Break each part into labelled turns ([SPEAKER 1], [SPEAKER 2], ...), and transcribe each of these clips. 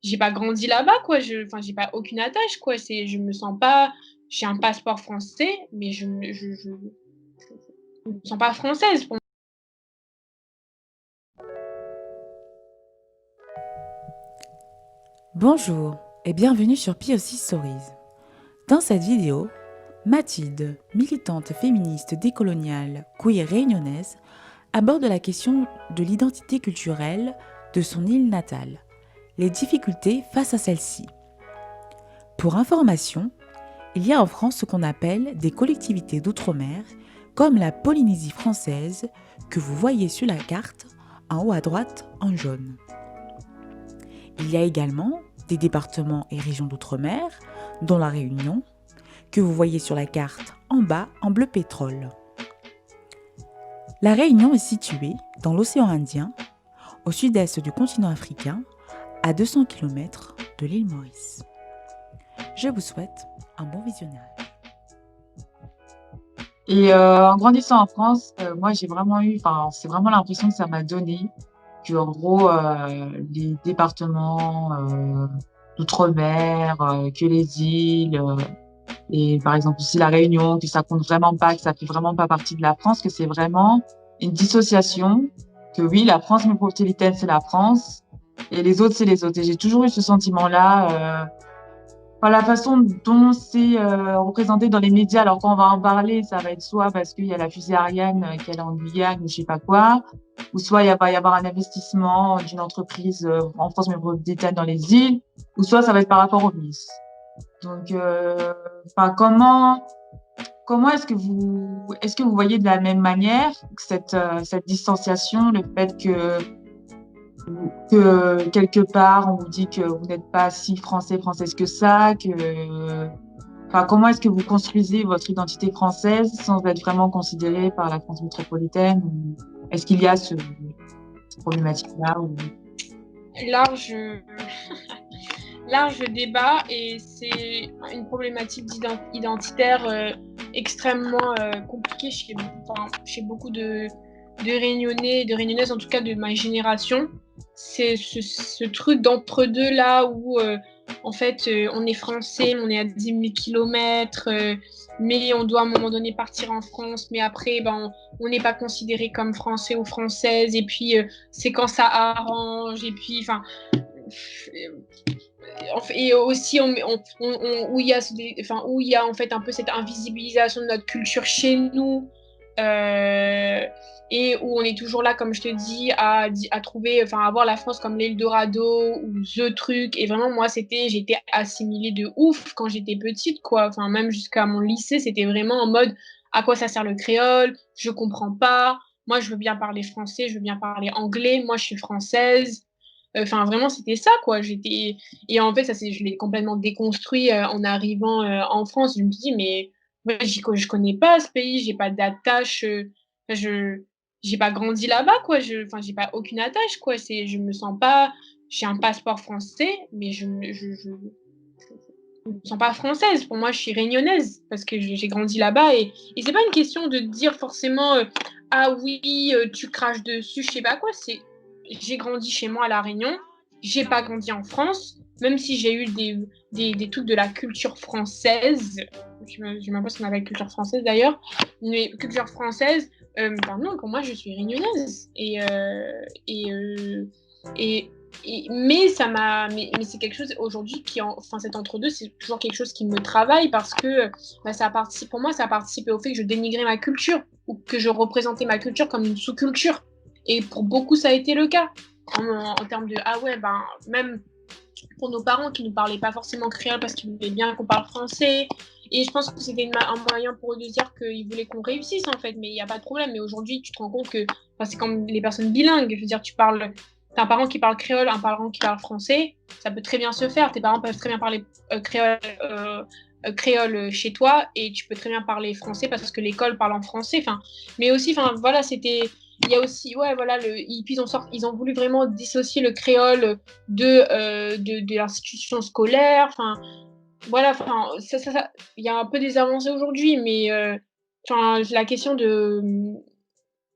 [SPEAKER 1] j'ai pas grandi là-bas, quoi. J'ai pas aucune attache, quoi. Je me sens pas. J'ai un passeport français, mais je me sens pas française.
[SPEAKER 2] Bonjour et bienvenue sur POC Stories. Dans cette vidéo, Mathilde, militante féministe décoloniale queer réunionnaise, aborde la question de l'identité culturelle de son île natale, les difficultés face à celle-ci. Pour information, il y a en France ce qu'on appelle des collectivités d'outre-mer, comme la Polynésie française, que vous voyez sur la carte en haut à droite en jaune. Il y a également des départements et régions d'outre-mer, dont la Réunion, que vous voyez sur la carte en bas en bleu pétrole. La Réunion est située dans l'océan Indien, au sud-est du continent africain, à 200 km de l'île Maurice. Je vous souhaite un bon visionnage.
[SPEAKER 3] Et en grandissant en France, moi j'ai vraiment c'est vraiment l'impression que ça m'a donné que en gros les départements d'outre-mer, que les îles et par exemple aussi la Réunion, que ça compte vraiment pas, que ça fait vraiment pas partie de la France, que c'est vraiment une dissociation, que oui la France métropolitaine c'est la France et les autres c'est les autres. Et j'ai toujours eu ce sentiment-là. La façon dont c'est représenté dans les médias, alors quand on va en parler, ça va être soit parce qu'il y a la fusée Ariane qui est en Guyane ou je sais pas quoi, ou soit va y avoir un investissement d'une entreprise en France métropolitaine dans les îles, ou soit ça va être par rapport au Miss. Donc, comment est-ce que vous voyez de la même manière cette distanciation, le fait que quelque part, on vous dit que vous n'êtes pas si française que ça, comment est-ce que vous construisez votre identité française sans être vraiment considéré par la France métropolitaine? Ou est-ce qu'il y a cette problématique-là
[SPEAKER 1] Large, large débat, et c'est une problématique identitaire extrêmement compliquée chez beaucoup de Réunionnais, de Réunionnaises, en tout cas de ma génération. C'est ce truc d'entre-deux là où en fait on est français, on est à 10 000 kilomètres, mais on doit à un moment donné partir en France, mais après on n'est pas considéré comme français ou française, et puis c'est quand ça arrange, et puis et aussi où il y a en fait un peu cette invisibilisation de notre culture chez nous, euh, et où on est toujours là, comme je te dis, à trouver, à voir la France comme l'Eldorado ou the truc. Et vraiment, moi, j'étais assimilée de ouf quand j'étais petite, quoi. Enfin, même jusqu'à mon lycée, c'était vraiment en mode à quoi ça sert le créole, je comprends pas. Moi, je veux bien parler français, je veux bien parler anglais. Moi, je suis française. Vraiment, c'était ça, quoi. Et en fait, je l'ai complètement déconstruit en arrivant en France. Je me suis dit, mais ouais, je connais pas ce pays, j'ai pas d'attache, je, j'ai pas grandi là-bas, quoi. J'ai pas aucune attache, quoi. Je me sens pas, j'ai un passeport français, mais je me sens pas française. Pour moi, je suis réunionnaise parce que j'ai grandi là-bas, et c'est pas une question de dire forcément, ah oui, tu craches dessus, je sais pas quoi. J'ai grandi chez moi à La Réunion, j'ai pas grandi en France, même si j'ai eu des trucs de la culture française. Je ne sais même pas ce qu'on appelle culture française d'ailleurs, mais culture française, non, pour moi, je suis réunionnaise. Et, mais c'est quelque chose aujourd'hui cet entre-deux, c'est toujours quelque chose qui me travaille parce que pour moi, ça a participé au fait que je dénigrais ma culture ou que je représentais ma culture comme une sous-culture. Et pour beaucoup, ça a été le cas. En termes de, ah ouais, même pour nos parents qui ne parlaient pas forcément créole parce qu'ils voulaient bien qu'on parle français. Et je pense que c'était un moyen pour eux de dire qu'ils voulaient qu'on réussisse, en fait, mais il n'y a pas de problème. Mais aujourd'hui, tu te rends compte que c'est comme les personnes bilingues. Je veux dire, t'as un parent qui parle créole, un parent qui parle français, ça peut très bien se faire. Tes parents peuvent très bien parler créole chez toi, et tu peux très bien parler français parce que l'école parle en français. Mais aussi, voilà, il y a aussi, ouais, voilà, puis ils ont voulu vraiment dissocier le créole de l'institution scolaire. Voilà, il y a un peu des avancées aujourd'hui, mais la question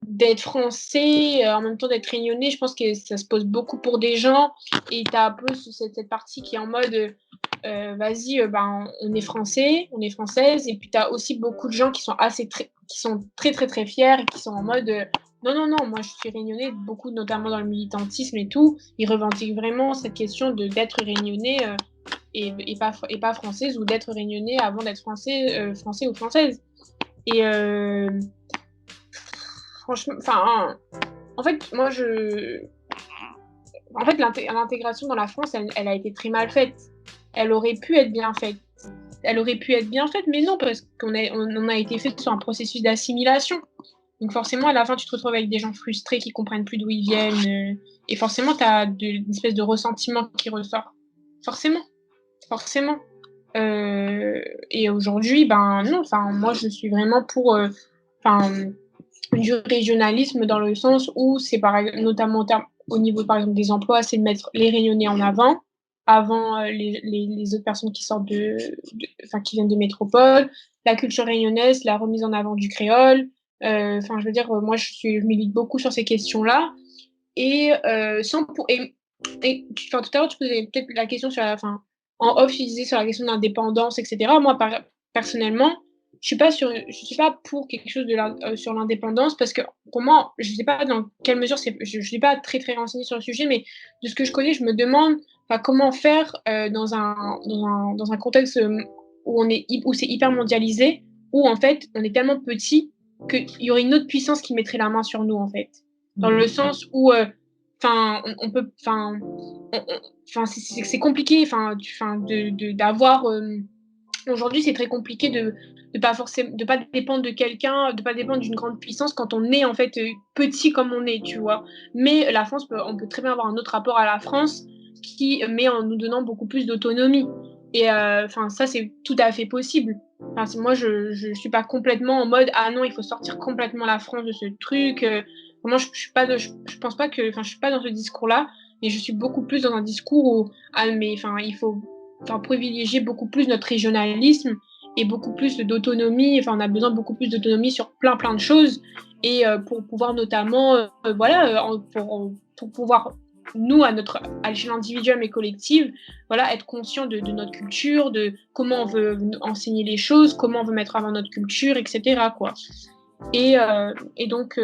[SPEAKER 1] d'être français, en même temps d'être réunionnais, je pense que ça se pose beaucoup pour des gens. Et tu as un peu cette partie qui est en mode vas-y, ben, on est français, on est française. Et puis tu as aussi beaucoup de gens qui sont qui sont très, très, très fiers et qui sont en mode non, non, non, moi je suis réunionnais, beaucoup, notamment dans le militantisme et tout. Ils revendiquent vraiment cette question d'être réunionnais et pas française, ou d'être réunionnais avant d'être français ou française. Et franchement, enfin, en fait, en fait, l'intégration dans la France, elle a été très mal faite. Elle aurait pu être bien faite. Elle aurait pu être bien faite, mais non, parce on a été fait sur un processus d'assimilation. Donc forcément, à la fin, tu te retrouves avec des gens frustrés qui comprennent plus d'où ils viennent. Et forcément, tu as une espèce de ressentiment qui ressort. Forcément, forcément. Et aujourd'hui, ben non, enfin, moi, je suis vraiment pour du régionalisme dans le sens où c'est notamment au niveau par exemple des emplois, c'est de mettre les Réunionnais en avant les autres personnes qui sortent enfin qui viennent de métropole, la culture réunionnaise, la remise en avant du créole. Enfin, je veux dire, moi je milite beaucoup sur ces questions-là et sans pour enfin, tout à l'heure tu posais peut-être la question sur enfin en off tu disais sur la question de l'indépendance, etc. Moi personnellement je suis pas pour quelque chose sur l'indépendance parce que pour moi, je sais pas dans quelle mesure je suis pas très très renseignée sur le sujet, mais de ce que je connais, je me demande enfin, comment faire dans un contexte où c'est hyper mondialisé, où en fait on est tellement petit qu'il y aurait une autre puissance qui mettrait la main sur nous en fait. Dans le sens où enfin on peut enfin c'est compliqué d'avoir aujourd'hui, c'est très compliqué de pas dépendre de quelqu'un, de pas dépendre d'une grande puissance quand on est en fait petit comme on est, tu vois. Mais la France, on peut très bien avoir un autre rapport à la France mais en nous donnant beaucoup plus d'autonomie. Et enfin, ça, c'est tout à fait possible. Enfin, moi, je suis pas complètement en mode ah non, il faut sortir complètement la France de ce truc. Vraiment, je suis pas, je pense pas que, enfin, je suis pas dans ce discours-là, mais je suis beaucoup plus dans un discours où ah mais enfin, il faut privilégier beaucoup plus notre régionalisme et beaucoup plus d'autonomie. Enfin, on a besoin de beaucoup plus d'autonomie sur plein plein de choses et pour pouvoir notamment, voilà, pour pouvoir nous à l'échelle individuelle mais collective, voilà, être conscient de notre culture, de comment on veut enseigner les choses, comment on veut mettre avant notre culture, etc. quoi. Et donc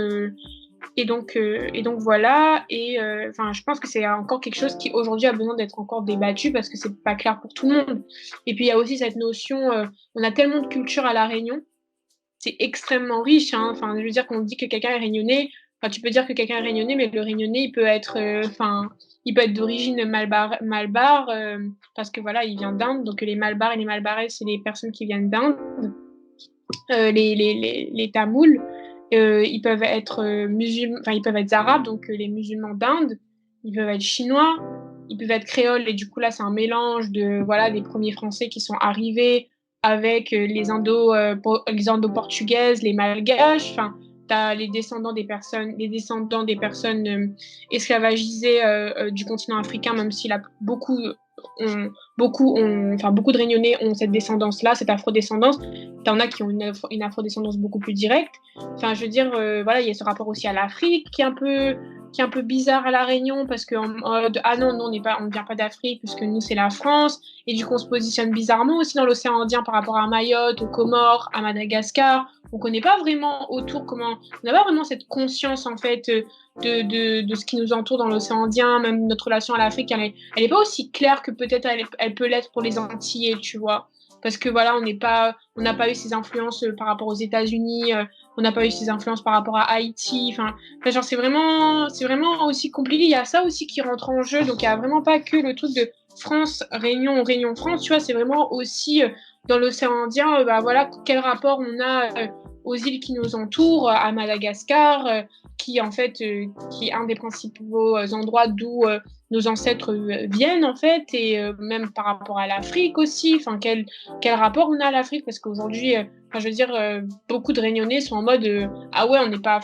[SPEAKER 1] voilà. Et enfin, je pense que c'est encore quelque chose qui aujourd'hui a besoin d'être encore débattu parce que c'est pas clair pour tout le monde. Et puis il y a aussi cette notion, on a tellement de culture à la Réunion, c'est extrêmement riche. Hein. Enfin, je veux dire qu'on dit que quelqu'un est réunionnais. Enfin, tu peux dire que quelqu'un est réunionnais, mais le réunionnais, il peut être d'origine malbar, parce que voilà, il vient d'Inde. Donc les malbars et les malbarais, c'est les personnes qui viennent d'Inde. Les Tamouls, ils peuvent être musulmans, enfin ils peuvent être arabes, donc les musulmans d'Inde, ils peuvent être chinois, ils peuvent être créoles, et du coup là c'est un mélange de voilà des premiers Français qui sont arrivés avec les indo-portugaises, les malgaches, enfin t'as les descendants des personnes esclavagisées du continent africain, même s'il a beaucoup de Réunionnais ont cette descendance-là, cette afrodescendance. T'en as qui ont une afrodescendance beaucoup plus directe. Enfin, je veux dire, voilà, il y a ce rapport aussi à l'Afrique qui est un peu bizarre à La Réunion parce que ah non, on ne vient pas d'Afrique puisque nous c'est la France, et du coup on se positionne bizarrement aussi dans l'océan Indien par rapport à Mayotte, aux Comores, à Madagascar. On connaît pas vraiment on n'a pas vraiment cette conscience en fait de ce qui nous entoure dans l'océan Indien, même notre relation à l'Afrique, elle est pas aussi claire que peut-être elle peut l'être pour les Antillais, tu vois. Parce que voilà, on n'a pas eu ces influences par rapport aux États-Unis, on n'a pas eu ces influences par rapport à Haïti. Enfin, genre c'est vraiment aussi compliqué. Il y a ça aussi qui rentre en jeu. Donc il y a vraiment pas que le truc de France, Réunion, Réunion, France. Tu vois, c'est vraiment aussi dans l'océan Indien. Bah voilà, quel rapport on a aux îles qui nous entourent, à Madagascar, qui en fait, qui est un des principaux endroits d'où nos ancêtres viennent en fait, et même par rapport à l'Afrique aussi. Enfin, quel rapport on a à l'Afrique, parce qu'aujourd'hui, je veux dire, beaucoup de Réunionnais sont en mode ah ouais, on n'est pas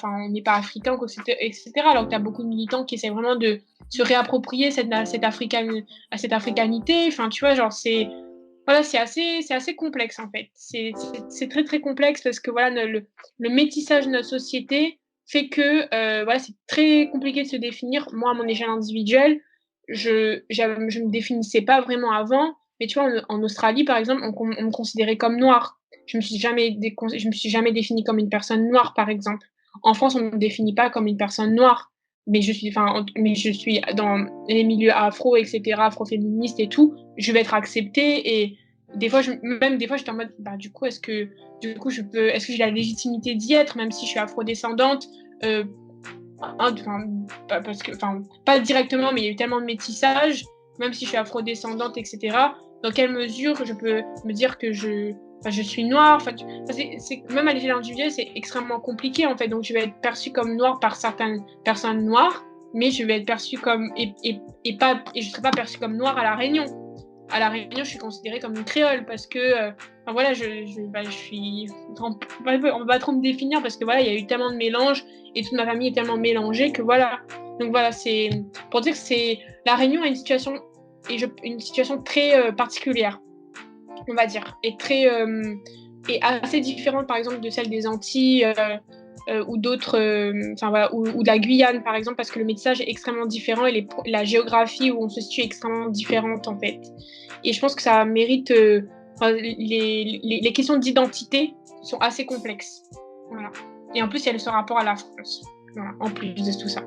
[SPEAKER 1] africain, etc. Alors que tu as beaucoup de militants qui essaient vraiment de se réapproprier cette africanité. Enfin, tu vois, genre voilà, c'est assez complexe en fait. C'est très très complexe parce que voilà le métissage de notre société fait que voilà, c'est très compliqué de se définir. Moi, à mon échelle individuelle, je me définissais pas vraiment avant, mais tu vois, en Australie, par exemple, on me considérait comme noire. Je me suis jamais définie comme une personne noire, par exemple. En France, on me définit pas comme une personne noire, mais je suis dans les milieux afro, et cetera, afroféministes et tout, je vais être acceptée et des fois, j'étais en mode: «Bah, du coup, est-ce que j'ai la légitimité d'y être, même si je suis afrodescendante?» heu, enfin, parce que, enfin, pas directement, mais il y a eu tellement de métissage, même si je suis afrodescendante, et cetera. Dans quelle mesure je peux me dire que je suis noire? Enfin, c'est même à l'échelle individuelle, c'est extrêmement compliqué, en fait. Donc, je vais être perçue comme noire par certaines personnes noires, mais je vais être perçue comme et je serai pas perçue comme noire à La Réunion. À La Réunion, je suis considérée comme une créole parce que, enfin voilà, je suis on peut pas trop me définir parce que voilà, il y a eu tellement de mélanges et toute ma famille est tellement mélangée que voilà. Donc voilà, c'est pour dire que c'est La Réunion a une situation très, particulière, on va dire, et assez différente, par exemple, de celle des Antilles, ou d'autres, enfin voilà, ou de la Guyane, par exemple, parce que le métissage est extrêmement différent et la géographie où on se situe est extrêmement différente, en fait. Et je pense que ça mérite, enfin, les questions d'identité sont assez complexes. Voilà. Et en plus, il y a ce rapport à la France. Voilà, en plus de tout ça.